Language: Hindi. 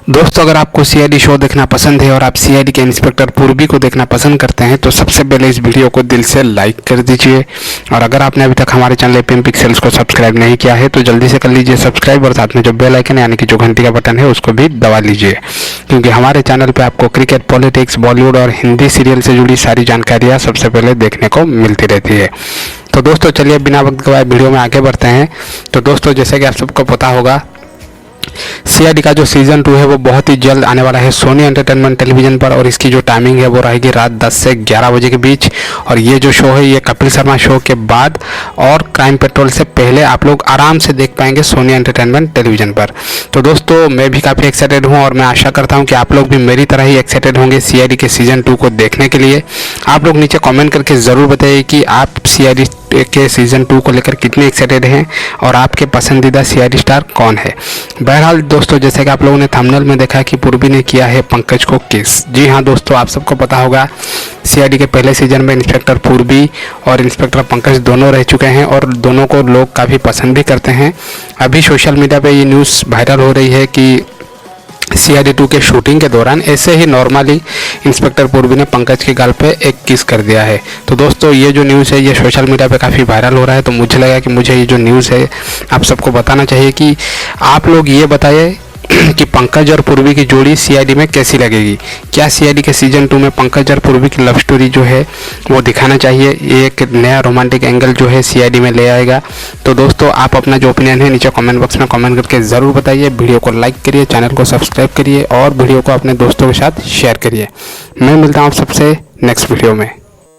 दोस्तों, अगर आपको सीआईडी शो देखना पसंद है और आप सीआईडी के इंस्पेक्टर पूर्वी को देखना पसंद करते हैं तो सबसे पहले इस वीडियो को दिल से लाइक कर दीजिए। और अगर आपने अभी तक हमारे चैनल एपीएम पिक्सेल्स को सब्सक्राइब नहीं किया है तो जल्दी से कर लीजिए सब्सक्राइब, और साथ में जो बेल आइकन यानी कि जो घंटी का बटन है उसको भी दबा लीजिए, क्योंकि हमारे चैनल पर आपको क्रिकेट, पॉलिटिक्स, बॉलीवुड और हिंदी सीरियल से जुड़ी सारी जानकारियाँ सबसे पहले देखने को मिलती रहती है। तो दोस्तों चलिए बिना वक्त गवाए वीडियो में आगे बढ़ते हैं। तो दोस्तों, जैसे कि आप सबको पता होगा, सीआईडी का जो सीज़न 2 है वो बहुत ही जल्द आने वाला है सोनी एंटरटेनमेंट टेलीविज़न पर, और इसकी जो टाइमिंग है वो रहेगी रात 10 से 11 बजे के बीच। और ये जो शो है ये कपिल शर्मा शो के बाद और क्राइम पेट्रोल से पहले आप लोग आराम से देख पाएंगे सोनी एंटरटेनमेंट टेलीविज़न पर। तो दोस्तों, मैं भी काफ़ी एक्साइटेड हूँ और मैं आशा करता हूँ कि आप लोग भी मेरी तरह ही एक्साइटेड होंगे सीआईडी के सीज़न 2 को देखने के लिए। आप लोग नीचे कॉमेंट करके ज़रूर बताइए कि आप सीआईडी के सीज़न 2 को लेकर कितने एक्साइटेड हैं और आपके पसंदीदा सीआईडी स्टार कौन है। बहरहाल दोस्तों, जैसे कि आप लोगों ने थंबनेल में देखा कि पूर्वी ने किया है पंकज को किस। जी हाँ दोस्तों, आप सबको पता होगा सीआईडी के पहले सीजन में इंस्पेक्टर पूर्वी और इंस्पेक्टर पंकज दोनों रह चुके हैं और दोनों को लोग काफ़ी पसंद भी करते हैं। अभी सोशल मीडिया पे ये न्यूज़ वायरल हो रही है कि सीआईडी 2 के शूटिंग के दौरान ऐसे ही नॉर्मली इंस्पेक्टर पूर्वी ने पंकज के गाल पे एक किस कर दिया है। तो दोस्तों, ये जो न्यूज़ है ये सोशल मीडिया पे काफ़ी वायरल हो रहा है, तो मुझे लगा कि मुझे ये जो न्यूज़ है आप सबको बताना चाहिए कि आप लोग ये बताइए कि पंकज और पूर्वी की जोड़ी सीआईडी में कैसी लगेगी। क्या सीआईडी के सीजन 2 में पंकज और पूर्वी की लव स्टोरी जो है वो दिखाना चाहिए, ये एक नया रोमांटिक एंगल जो है सीआईडी में ले आएगा। तो दोस्तों, आप अपना जो ओपिनियन है नीचे कमेंट बॉक्स में कमेंट करके ज़रूर बताइए। वीडियो को लाइक करिए, चैनल को सब्सक्राइब करिए और वीडियो को अपने दोस्तों के साथ शेयर करिए। मैं मिलता हूँ आप सबसे नेक्स्ट वीडियो में।